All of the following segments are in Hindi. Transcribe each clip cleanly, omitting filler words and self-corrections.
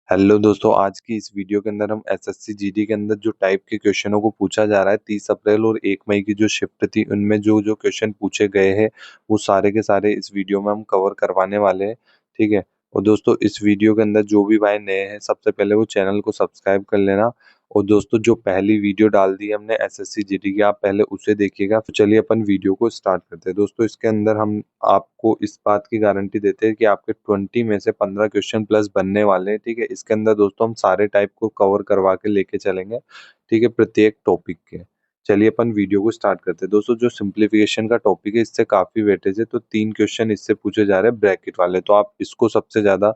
हेलो दोस्तों, आज की इस वीडियो के अंदर हम एसएससी जीडी के अंदर जो टाइप के क्वेश्चनों को पूछा जा रहा है 30 अप्रैल और 1 मई की जो शिफ्ट थी उनमें जो जो क्वेश्चन पूछे गए हैं वो सारे के सारे इस वीडियो में हम कवर करवाने वाले हैं। ठीक है। और दोस्तों, इस वीडियो के अंदर जो भी भाई नए हैं सबसे पहले वो चैनल को सब्सक्राइब कर लेना। और दोस्तों, जो पहली वीडियो डाल दी है हमने एसएससी जीडी की, आप पहले उसे देखिएगा। तो चलिए अपन वीडियो को स्टार्ट करते हैं। दोस्तों, इसके अंदर हम आपको इस बात की गारंटी देते हैं कि आपके 20 में से 15 क्वेश्चन प्लस बनने वाले हैं। ठीक है। इसके अंदर दोस्तों हम सारे टाइप को कवर करवा के लेके चलेंगे। ठीक है, प्रत्येक टॉपिक के। चलिए अपन वीडियो को स्टार्ट करते हैं। दोस्तों, जो सिंप्लीफिकेशन का टॉपिक है इससे काफी वेटेज है, तो 3 क्वेश्चन इससे पूछे जा रहे हैं ब्रैकेट वाले। तो आप इसको सबसे ज्यादा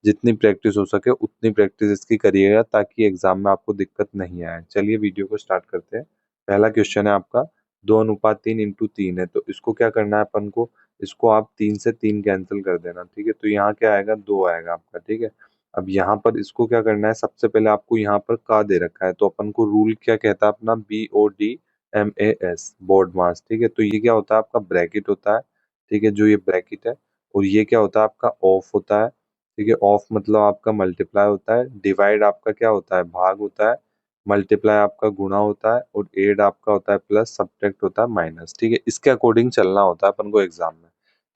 जितनी प्रैक्टिस हो सके उतनी प्रैक्टिस इसकी करिएगा ताकि एग्जाम में आपको दिक्कत नहीं आए। चलिए वीडियो को स्टार्ट करते हैं। पहला क्वेश्चन है आपका 2:3 × 3 है। तो इसको क्या करना है अपन को, इसको आप 3 से 3 कैंसिल कर देना। ठीक है। तो यहाँ क्या आएगा, 2 आएगा आपका। ठीक है। अब यहाँ पर इसको क्या करना है, सबसे पहले आपको यहाँ पर का दे रखा है तो अपन को रूल क्या कहता है अपना, BODMAS, बोर्ड मास। ठीक है। तो ये क्या होता है आपका, ब्रैकेट होता है। ठीक है, जो ये ब्रैकेट है। और ये क्या होता है आपका, ऑफ होता है। ठीक है। ऑफ मतलब आपका मल्टीप्लाई होता है, डिवाइड आपका क्या होता है, भाग होता है, मल्टीप्लाई आपका गुणा होता है, और एड आपका होता है प्लस, सब्ट्रैक्ट होता है माइनस। ठीक है। इसके अकॉर्डिंग चलना होता है अपन को एग्जाम में।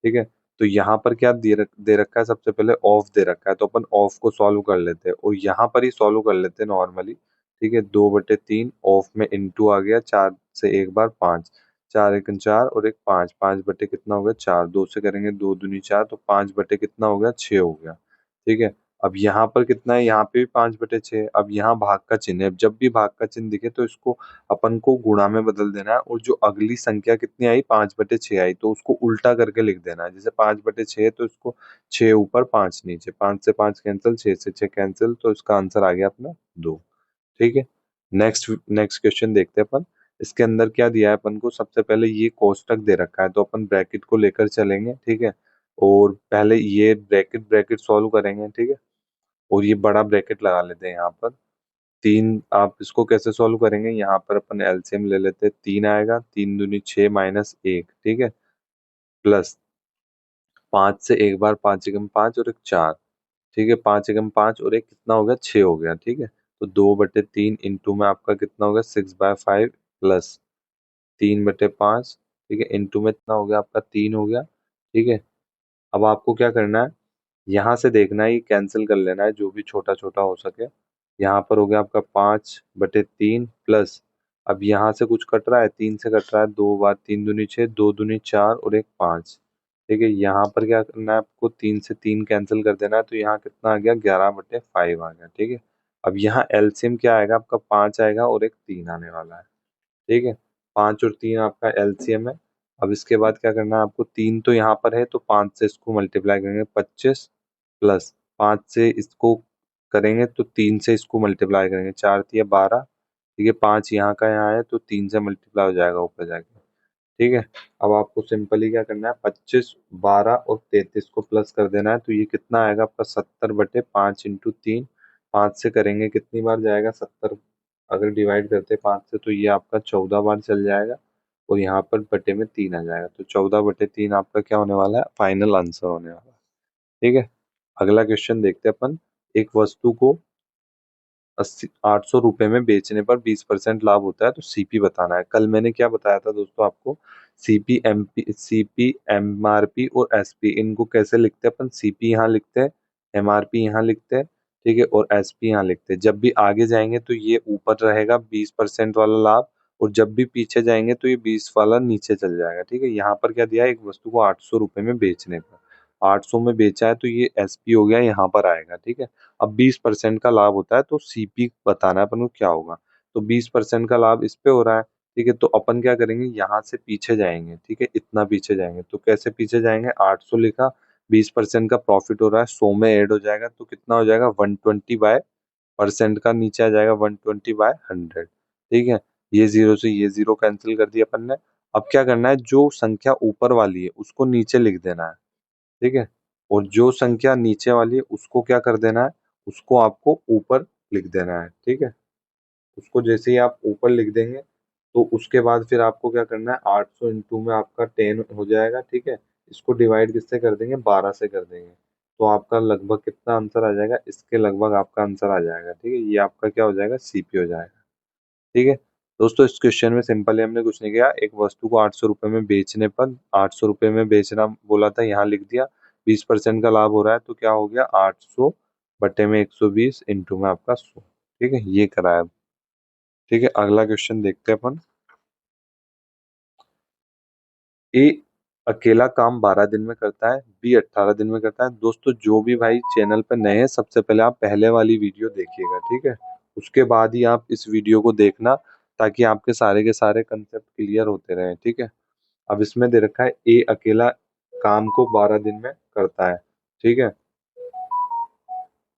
ठीक है। तो यहाँ पर क्या दे रखा है, सबसे पहले ऑफ दे रखा है तो अपन ऑफ को सॉल्व कर लेते हैं और यहाँ पर ही सॉल्व कर लेते हैं नॉर्मली। ठीक है। 2/3 ऑफ में इंटू आ गया, 4 से एक बार 5, 4 × 4 और एक 5, 5 बटे कितना हो गया 4, 2 से करेंगे 2 दूनी 4, तो 5 बटे कितना हो गया 6 हो गया। ठीक है। अब यहाँ पर कितना है, यहाँ पे भी 5/6। अब यहाँ भाग का चिन्ह है, जब भी भाग का चिन्ह दिखे तो इसको अपन को गुणा में बदल देना है। और जो अगली संख्या कितनी आई, 5/6 आई, तो उसको उल्टा करके लिख देना है। जैसे 5/6 तो इसको 6 ऊपर 5 नीचे, 5 से 5 कैंसिल, 6 से 6 कैंसिल, तो इसका आंसर आ गया अपना 2। ठीक है। नेक्स्ट नेक्स्ट क्वेश्चन देखते हैं अपन। इसके अंदर क्या दिया है अपन को, सबसे पहले ये कोष्टक दे रखा है तो अपन ब्रैकेट को लेकर चलेंगे। ठीक है। और पहले ये ब्रैकेट ब्रैकेट सॉल्व करेंगे। ठीक है। और ये बड़ा ब्रैकेट लगा लेते हैं यहाँ पर। 3, आप इसको कैसे सॉल्व करेंगे, यहाँ पर अपन एलसीएम ले लेते हैं। 3 आएगा, 3 दूनी 6 माइनस 1। ठीक है। प्लस 5 से एक बार 5 × 5 और एक 4। ठीक है। 5 × 5 और एक कितना हो गया, 6 हो गया। ठीक है। तो 2/3 इंटू में आपका कितना हो गया, 6/5 प्लस 3/5। ठीक है। इंटू में कितना हो गया आपका, 3 हो गया। ठीक है। अब आपको क्या करना है, यहाँ से देखना है, ये कैंसिल कर लेना है जो भी छोटा छोटा हो सके। यहाँ पर हो गया आपका 5/3 प्लस, अब यहाँ से कुछ कट रहा है, 3 से कट रहा है, 2 बार 3 दूनी 6, 2 दूनी 4 और एक 5। ठीक है। यहाँ पर क्या करना है आपको, 3 से 3 कैंसिल कर देना है, तो यहाँ कितना आ गया, 11/5 आ गया। ठीक है। अब यहाँ एलसीएम क्या आएगा आपका, 5 आएगा और एक 3 आने वाला है। ठीक है। 5 और 3 आपका एलसीएम है। अब इसके बाद क्या करना है आपको, 3 तो यहाँ पर है तो 5 से इसको मल्टीप्लाई करेंगे, 25 प्लस 5 से इसको करेंगे तो 3 से इसको मल्टीप्लाई करेंगे, 4 तिया 12। ठीक है। 5 यहाँ का यहाँ है तो 3 से मल्टीप्लाई हो जाएगा ऊपर जाके। ठीक है। अब आपको सिंपली क्या करना है, 25, 12 और 33 को प्लस कर देना है, तो ये कितना आएगा आपका, 70/5 इंटू 3। 5 से करेंगे कितनी बार जाएगा 70, अगर डिवाइड करते हैं 5 से तो ये आपका 14 बार चल जाएगा। और यहाँ पर बटे में 3 आ जाएगा, तो 14/3 आपका क्या होने वाला है, फाइनल आंसर होने वाला है। ठीक है। अगला क्वेश्चन देखते हैं अपन। एक वस्तु को 800 रुपए में बेचने पर 20% लाभ होता है तो सीपी बताना है। कल मैंने क्या बताया था दोस्तों आपको, सीपी, एमआरपी और एसपी, इनको कैसे लिखते हैं अपन, सीपी यहाँ लिखते हैं, एमआरपी यहाँ लिखते हैं। ठीक है। और एसपी यहाँ लिखते हैं। जब भी आगे जाएंगे तो ये ऊपर रहेगा 20% वाला लाभ, और जब भी पीछे जाएंगे तो ये 20 वाला नीचे चल जाएगा। ठीक है। यहाँ पर क्या दिया है, एक वस्तु को 800 रुपए में बेचने पर, 800 में बेचा है तो ये एसपी हो गया, यहाँ पर आएगा। ठीक है। अब 20% का लाभ होता है तो सीपी बताना है अपन को क्या होगा। तो 20% का लाभ इस पे हो रहा है। ठीक है। तो अपन क्या करेंगे, यहाँ से पीछे जाएंगे। ठीक है। इतना पीछे जाएंगे तो कैसे पीछे जाएंगे, 800 लिखा, 20% का प्रॉफिट हो रहा है, 100 में ऐड हो जाएगा तो कितना हो जाएगा, 120/% का नीचे आ जाएगा, 120/100। ठीक है। ये जीरो से ये जीरो कैंसिल कर दिया अपन ने। अब क्या करना है, जो संख्या ऊपर वाली है उसको नीचे लिख देना है। ठीक है। और जो संख्या नीचे वाली है उसको क्या कर देना है, उसको आपको ऊपर लिख देना है। ठीक है। उसको जैसे ही आप ऊपर लिख देंगे तो उसके बाद फिर आपको क्या करना है, 800 इंटू में आपका 10 हो जाएगा। ठीक है। इसको डिवाइड किससे कर देंगे, 12 से कर देंगे। तो आपका लगभग कितना आंसर आ जाएगा, इसके लगभग आपका आंसर आ जाएगा। ठीक है, ये आपका क्या हो जाएगा, सीपी हो जाएगा। ठीक है दोस्तों, इस क्वेश्चन में सिंपली हमने कुछ नहीं किया, एक वस्तु को 800 रुपए में बेचने पर 800 रुपए में बेचना बोला था, यहाँ लिख दिया। 20% का लाभ हो रहा है, तो क्या हो गया, 800 बटे में 120 इंटू में आपका 100। ठीक है, ये करा है अब। ठीक है, अगला क्वेश्चन देखते हैं अपन। ए अकेला काम 12 दिन में करता है, बी 18 दिन में करता है। दोस्तों जो भी भाई चैनल पे नए हैं, सबसे पहले आप पहले वाली वीडियो देखिएगा। ठीक है, उसके बाद ही आप इस वीडियो को देखना, ताकि आपके सारे के सारे कंसेप्ट क्लियर होते रहें। ठीक है, अब इसमें दे रखा है ए अकेला काम को 12 दिन में करता है। ठीक है,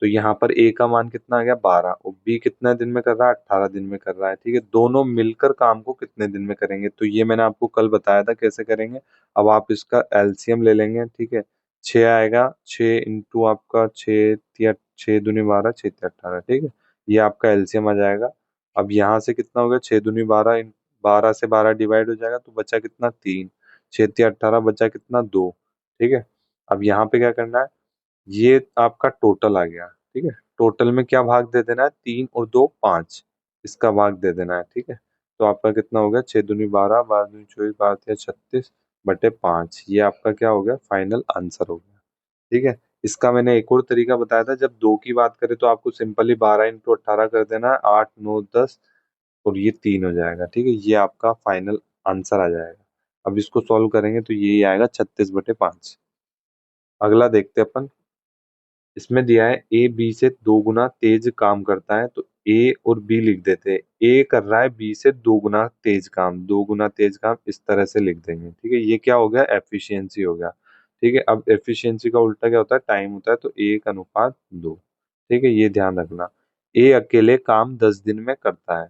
तो यहाँ पर ए का मान कितना आ गया, 12, और बी कितने दिन में कर रहा है, 18 दिन में कर रहा है। ठीक है, दोनों मिलकर काम को कितने दिन में करेंगे, तो ये मैंने आपको कल बताया था कैसे करेंगे। अब आप इसका एलसीएम ले लेंगे। ठीक है, 6 आएगा, 6 इंटू आपका 6 या 6 दूनी 12, 6 तिया 18। ठीक है, ये आपका एलसीएम आ जाएगा। अब यहाँ से कितना हो गया, 6 दूनी 12, 12 से 12 डिवाइड हो जाएगा, तो बचा कितना, 3, 6 तिया 18, बचा कितना, 2। ठीक है, अब यहाँ पे क्या करना है, ये आपका टोटल आ गया। ठीक है, टोटल में क्या भाग दे देना है, 3 और 2 5, इसका भाग दे देना है। ठीक है, तो आपका कितना हो गया, 6 दूनी 12, 12 दूनी 24, 12 तिया 36 बटे 5, ये आपका क्या हो गया, फाइनल आंसर हो गया। ठीक है, इसका मैंने एक और तरीका बताया था, जब 2 की बात करें तो आपको सिंपली 12 इंटू 18 कर देना है, 8 9 10, और ये 3 हो जाएगा। ठीक है, ये आपका फाइनल आंसर आ जाएगा। अब इसको सॉल्व करेंगे तो ये आएगा 36 बटे 5। अगला देखते हैं अपन। इसमें दिया है ए बी से 2 गुना तेज काम करता है, तो ए और बी लिख देते हैं। ए कर रहा है बी से 2 गुना तेज काम, 2 गुना तेज काम इस तरह से लिख देंगे। ठीक है, ये क्या हो गया, एफिशिएंसी हो गया। ठीक है, अब एफिशिएंसी का उल्टा क्या होता है, टाइम होता है, तो 1:2। ठीक है, ये ध्यान रखना। ए अकेले काम 10 दिन में करता है।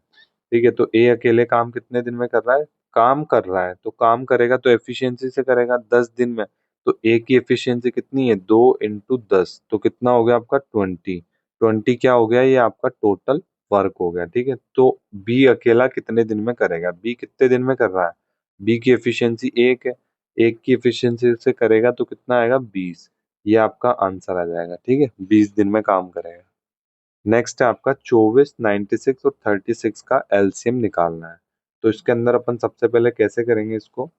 ठीक है, तो ए अकेले काम कितने दिन में कर रहा है, काम कर रहा है, तो काम करेगा तो एफिशिएंसी से करेगा 10 दिन में। तो ए की एफिशिएंसी कितनी है, 2 इंटू 10, तो कितना हो गया आपका 20। 20 क्या हो गया, ये आपका टोटल वर्क हो गया। ठीक है, तो बी अकेला कितने दिन में करेगा, बी कितने दिन में कर रहा है, बी की एफिशिएंसी 1 है, 1 की एफिशिएंसी से करेगा तो कितना आएगा, 20। ये आपका आंसर आ जाएगा। ठीक है, 20 दिन में काम करेगा। नेक्स्ट है आपका 24, 96 और 36 का एलसीएम निकालना है। तो इसके अंदर अपन सबसे पहले कैसे करेंगे, इसको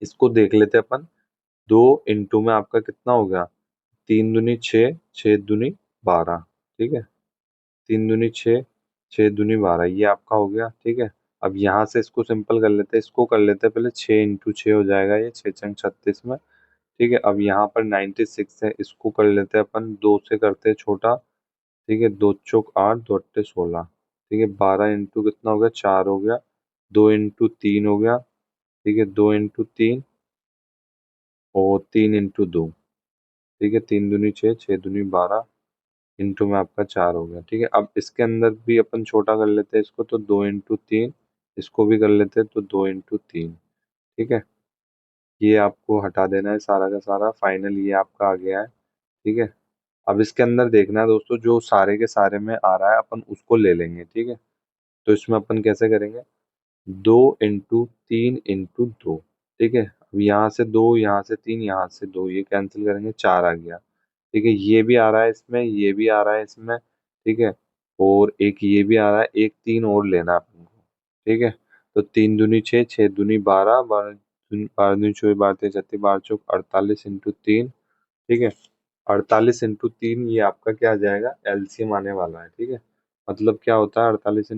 इसको देख लेते हैं अपन। 2 इंटू में आपका कितना हो गया, 3 दूनी 6, 6 दूनी 12। ठीक है, 3 दूनी 6, 6 दूनी 12, ये आपका हो गया। ठीक है, अब यहाँ से इसको सिंपल कर लेते हैं, इसको कर लेते हैं पहले, 6 इंटू 6 हो जाएगा, ये 6 छंग 36 में। ठीक है, अब यहाँ पर 96 है, इसको कर लेते हैं अपन, 2 से करते हैं छोटा। ठीक है, 2 चौक 8, 2 अट्ठे 16। ठीक है, 12 इंटू कितना हो गया, 4 हो गया, 2 इंटू 3 हो गया। ठीक है, 2 इंटू 3 और 3 इंटू 2। ठीक है, 3 दूनी 6, 6 दूनी 12, इंटू में आपका 4 हो गया। ठीक है, अब इसके अंदर भी अपन छोटा कर लेते हैं इसको, तो 2 इंटू 3, इसको भी कर लेते हैं, तो 2 इंटू 3। ठीक है, ये आपको हटा देना है सारा का सारा, फाइनल ये आपका आ गया है। ठीक है, अब इसके अंदर देखना है दोस्तों, जो सारे के सारे में आ रहा है अपन उसको ले लेंगे। ठीक है, तो इसमें अपन कैसे करेंगे, 2 इंटू 3 इंटू 2। ठीक है, अब यहाँ से 2, यहाँ से 3, यहाँ से 2, ये कैंसिल करेंगे, 4 आ गया। ठीक है, ये भी आ रहा है इसमें, ये भी आ रहा है इसमें। ठीक है, और एक ये भी आ रहा है, एक 3 और लेना है अपन को। ठीक है, तो 3 दूनी 6, 6 दूनी 12, 12 दूनी 24, 12 तेरह 36, 12 चौक 48 इंटू 3। ठीक है, 48 इंटू 3, ये आपका क्या आ जाएगा, एलसीएम आने वाला है। ठीक है, मतलब क्या होता है, 48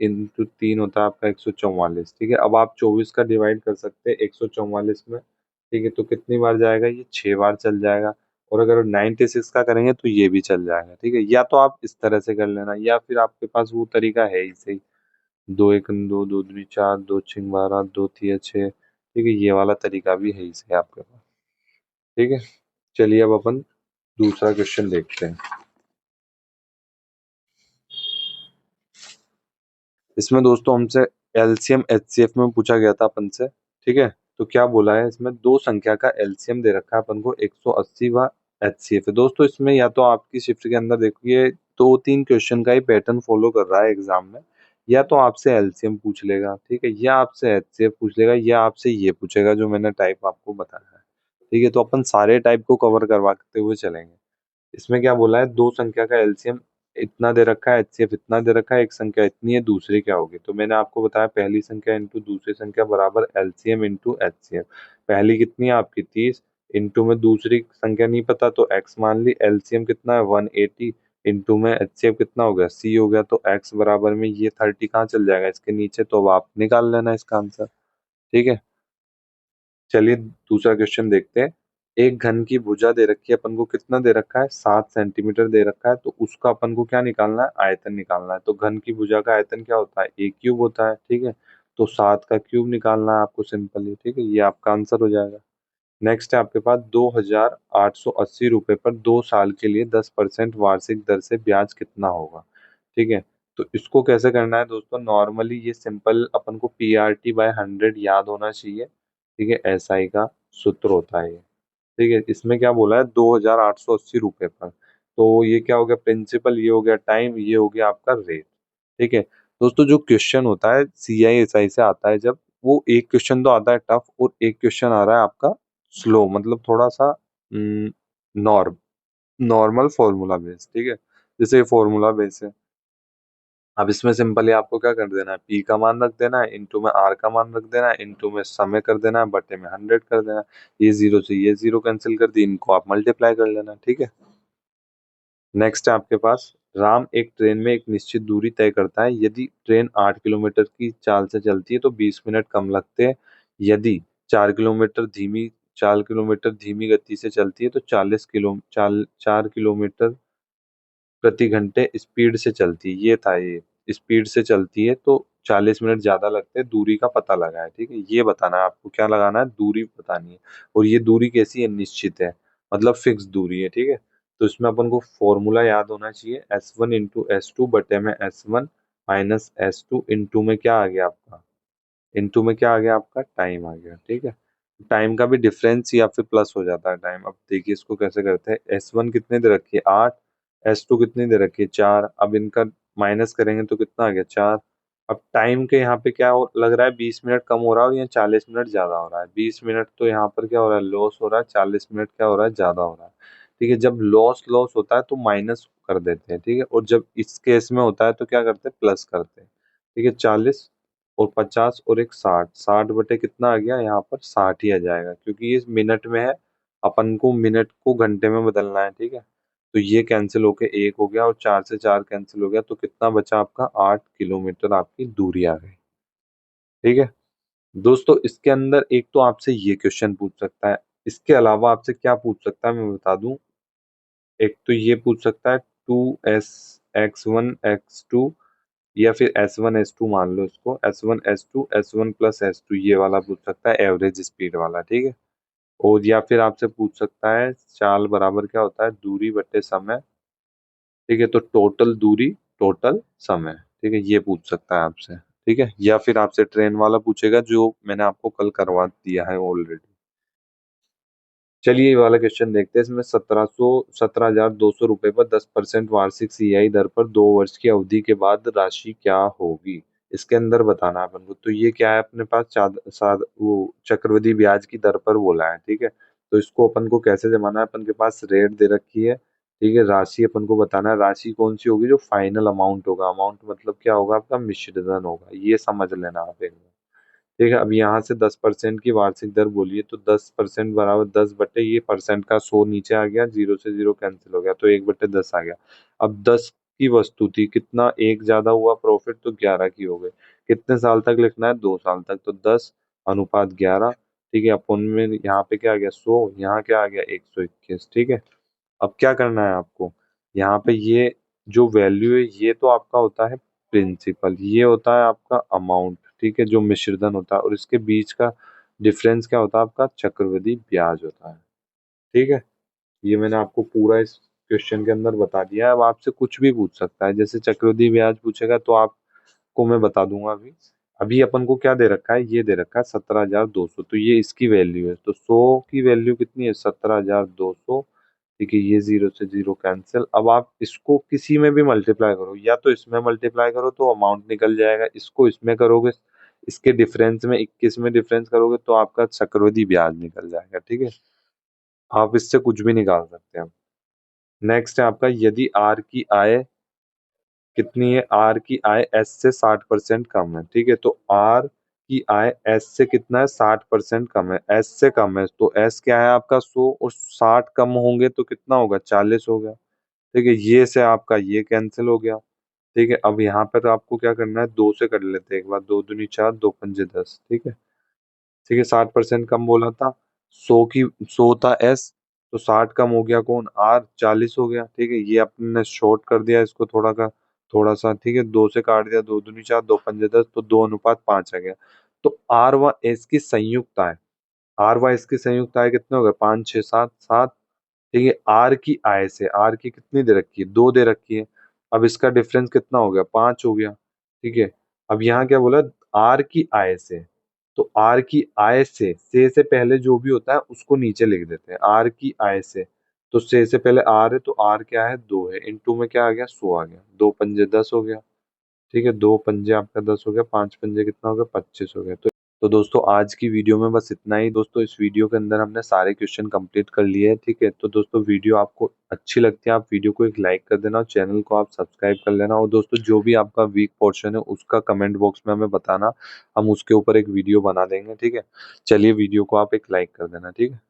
इंटू 3 होता है आपका 144। ठीक है, अब आप 24 का डिवाइड कर सकते हैं 144 में। ठीक है, तो कितनी बार जाएगा, ये 6 बार चल जाएगा। और अगर 96 का करेंगे तो ये भी चल जाएगा। ठीक है, या तो आप इस तरह से कर लेना, या फिर आपके पास वो तरीका है ही सही, 2 1 2, 2 दूनी 4, 2 6 12, 2 3 6। ठीक है, ये वाला तरीका भी है ही सही आपके पास। ठीक है, चलिए अब अपन दूसरा क्वेश्चन देखते हैं। इसमें दोस्तों हमसे एलसीएम एचसीएफ में पूछा गया था अपन से। ठीक है, तो क्या बोला है, इसमें दो संख्या का एलसीएम दे रखा है अपन को, 180 व एचसीएफ है। दोस्तों इसमें या तो आपकी शिफ्ट के अंदर देखिए, 2 3 क्वेश्चन का ही पैटर्न फॉलो कर रहा है एग्जाम में। या तो आपसे एलसीएम पूछ लेगा, ठीक है, या आपसे एचसीएफ पूछ लेगा, या आपसे ये पूछेगा जो मैंने टाइप आपको बताया है। ठीक है, तो अपन सारे टाइप को कवर करवाते हुए चलेंगे। इसमें क्या बोला है, दो संख्या का एलसीएम इतना दे रखा है, एचसीएफ इतना दे रखा है, एक संख्या इतनी है, दूसरी क्या होगी। तो मैंने आपको बताया पहली संख्या इंटू दूसरी संख्या बराबर एलसीएम इंटू एचसीएफ। पहली कितनी है आपकी 30, इंटू में दूसरी संख्या नहीं पता तो एक्स मान ली, एलसीएम कितना है 180, इंटू में एचसीएफ कितना हो गया सी हो गया, तो एक्स बराबर में ये 30 कहाँ चल जाएगा इसके नीचे, तो अब आप निकाल लेना इसका आंसर। ठीक है, चलिए दूसरा क्वेश्चन देखते हैं। एक घन की भुजा दे रखी है, अपन को कितना दे रखा है 7 सेंटीमीटर दे रखा है, तो उसका अपन को क्या निकालना है, आयतन निकालना है। तो घन की भुजा का आयतन क्या होता है, ए क्यूब होता है। ठीक है, तो 7 का क्यूब निकालना है आपको सिंपली। ठीक है, ये आपका आंसर हो जाएगा। नेक्स्ट है आपके पास 2,880 रुपए पर 2 साल के लिए 10% वार्षिक दर से ब्याज कितना होगा। ठीक है, तो इसको कैसे करना है दोस्तों, नॉर्मली ये सिंपल अपन को PRT/100 याद होना चाहिए। ठीक है, SI का सूत्र होता है ये। ठीक है, इसमें क्या बोला है 2,880 रुपए पर, तो ये क्या हो गया, प्रिंसिपल ये हो गया, टाइम ये हो गया आपका रेट। ठीक है दोस्तों, जो क्वेश्चन होता है CISI से आता है, जब वो एक क्वेश्चन तो आता है टफ और एक क्वेश्चन आ रहा है आपका स्लो, मतलब थोड़ा सा नॉर्म नॉर्मल फॉर्मूला बेस। ठीक है, जैसे ये फॉर्मूला बेस है। अब इसमें सिंपली आपको क्या कर देना है, पी का मान रख देना है, इंटू में आर का मान रख देना है, इंटू में समय कर देना है, बटे में 100 कर देना है। ये जीरो से ये जीरो कैंसिल कर दी, इनको आप मल्टीप्लाई कर लेना। ठीक है, नेक्स्ट है आपके पास, राम एक ट्रेन में एक निश्चित दूरी तय करता है। यदि ट्रेन 8 किलोमीटर की चाल से चलती है तो 20 मिनट कम लगते हैं। यदि 4 किलोमीटर धीमी गति से चलती है तो 4 किलोमीटर प्रति घंटे स्पीड से चलती है। ये था, ये स्पीड से चलती है तो 40 मिनट ज्यादा लगते हैं। दूरी का पता लगा है। ठीक है, ये बताना है आपको, क्या लगाना है, दूरी बतानी है। और ये दूरी कैसी है, निश्चित है, मतलब फिक्स दूरी है। ठीक है, तो इसमें अपन को फॉर्मूला याद होना चाहिए, S1 इंटू S2 बटे में S1 माइनस S2, इंटू में क्या आ गया आपका, इनटू में क्या आ गया आपका, टाइम आ गया। ठीक है, टाइम का भी डिफरेंस या फिर प्लस हो जाता है टाइम। अब देखिए इसको कैसे करते हैं, S1 कितने दे रखी है 8, S2 कितनी दे रखी है 4, अब इनका माइनस करेंगे तो कितना आ गया 4। अब टाइम के यहाँ पे क्या लग रहा है, 20 मिनट कम हो रहा है या 40 मिनट ज्यादा हो रहा है। 20 मिनट तो यहाँ पर क्या हो रहा है, लॉस हो रहा है, 40 मिनट क्या हो रहा है, ज्यादा हो रहा है। ठीक है, जब लॉस लॉस होता है तो माइनस कर देते हैं। ठीक है, और जब इस केस में होता है तो क्या करते हैं, प्लस करते हैं। ठीक है, 40 और 50 और एक 60, 60 बटे कितना आ गया, यहाँ पर 60 ही आ जाएगा, क्योंकि ये मिनट में है, अपन को मिनट को घंटे में बदलना है। ठीक है, तो ये कैंसिल होके एक हो गया और 4 से 4 कैंसिल हो गया, तो कितना बचा आपका, 8 किलोमीटर आपकी दूरी आ गई। ठीक है दोस्तों, इसके अंदर एक तो आपसे ये क्वेश्चन पूछ सकता है, इसके अलावा आपसे क्या पूछ सकता है मैं बता दूं। एक तो ये पूछ सकता है 2S x1 x2, या फिर S1 S2 मान लो इसको, S1 S2 S1 + S2, ये वाला पूछ सकता है एवरेज स्पीड वाला। ठीक है, और या फिर आपसे पूछ सकता है चाल बराबर क्या होता है, दूरी बटे समय। ठीक है, तो टोटल दूरी टोटल समय। ठीक है, ये पूछ सकता है आपसे। ठीक है, या फिर आपसे ट्रेन वाला पूछेगा, जो मैंने आपको कल करवा दिया है ऑलरेडी। चलिए ये वाला क्वेश्चन देखते हैं। इसमें 17,200 रुपए पर 10% वार्षिक CI दर पर 2 वर्ष की अवधि के बाद राशि क्या होगी, इसके अंदर बताना है अपन को। तो ये क्या है, अपने पास वो चक्रवृद्धि ब्याज की दर पर बोला है। ठीक है, तो इसको अपन को कैसे जमाना है, अपन के पास रेट दे रखी है। ठीक है, राशि अपन को बताना है, राशि कौन सी होगी, जो फाइनल अमाउंट होगा। अमाउंट मतलब क्या होगा, आपका मिश्र धन होगा, ये समझ लेना आप एक बार। ठीक है, अब यहाँ से 10% की वार्षिक दर बोलिए, तो 10% बराबर 10 बटे ये परसेंट का 100 नीचे आ गया, जीरो से जीरो कैंसिल हो गया, तो 1/10 आ गया। अब 10 की वस्तु थी, कितना एक ज्यादा हुआ प्रॉफिट, तो 11 की हो गई। कितने साल तक लिखना है, 2 साल तक, तो 10:11। ठीक है, अपन में यहाँ पे क्या आ गया 100, यहाँ क्या आ गया 121। ठीक है, अब क्या करना है आपको, यहाँ पे ये जो वैल्यू है ये तो आपका होता है प्रिंसिपल, ये होता है आपका अमाउंट। ठीक है, जो मिश्रधन होता है, और इसके बीच का डिफरेंस क्या होता है, आपका चक्रवृद्धि ब्याज होता है। ठीक है, ये मैंने आपको पूरा इस क्वेश्चन के अंदर बता दिया है। अब आपसे कुछ भी पूछ सकता है, जैसे चक्रवृद्धि ब्याज पूछेगा तो आपको मैं बता दूंगा अभी। अभी अपन को क्या दे रखा है, ये दे रखा है 17,200, तो ये इसकी वैल्यू है, तो 100 की वैल्यू कितनी है, 17,200। ठीक है, ये जीरो से जीरो कैंसिल। अब आप इसको किसी में भी मल्टीप्लाई करो, या तो इसमें मल्टीप्लाई करो तो अमाउंट निकल जाएगा, इसको इसमें करोगे, इसके डिफरेंस में 21 में डिफरेंस करोगे तो आपका चक्रवृद्धि ब्याज निकल जाएगा। ठीक है, आप इससे कुछ भी निकाल सकते हैं। नेक्स्ट है आपका, यदि आर की आय कितनी है, आर की आय एस से 60% कम है, ठीक है। तो आर की आय एस से कितना है, 60% कम है, एस से कम है, तो एस क्या है आपका 100, और 60 कम होंगे तो कितना होगा, 40 हो गया, ठीक है। ये से आपका ये कैंसिल हो गया, ठीक है। अब यहाँ पर आपको क्या करना है, दो से कर लेते हैं एक बार, दो दूनी चार, दो पंजे 10, ठीक है। ठीक है, 60% कम बोला था, 100 था एस, तो 60 कम हो गया कौन, आर, 40 हो गया, ठीक है। ये आपने शॉर्ट कर दिया इसको थोड़ा का थोड़ा सा, ठीक है। दो से काट दिया, दो दूनी चार, दो पंजे 10, तो 2:5 आ गया। तो आर व एस की संयुक्ता है, आर व एस की संयुक्ता है कितने हो गए, 5 6 7 7, ठीक है। आर की आय से, आर की कितनी दे रखी है, 2 दे रखी है। अब इसका डिफरेंस कितना हो गया, 5 हो गया, ठीक है। अब यहाँ क्या बोला, आर की आय से, तो आर की आय से पहले जो भी होता है उसको नीचे लिख देते हैं, आर की आय से। तो से पहले आर है, तो आर क्या है, 2 है, इनटू में क्या आ गया, 100 आ गया, दो पंजे 10 हो गया, ठीक है। दो पंजे आपका 10 हो गया, पांच पंजे कितना हो गया, 25 हो गया। तो दोस्तों आज की वीडियो में बस इतना ही दोस्तों। इस वीडियो के अंदर हमने सारे क्वेश्चन कंप्लीट कर लिए हैं, ठीक है। तो दोस्तों वीडियो आपको अच्छी लगती है, आप वीडियो को एक लाइक कर देना और चैनल को आप सब्सक्राइब कर लेना। और दोस्तों जो भी आपका वीक पोर्शन है उसका कमेंट बॉक्स में हमें बताना, हम उसके ऊपर एक वीडियो बना देंगे, ठीक है। चलिए वीडियो को आप एक लाइक कर देना, ठीक है।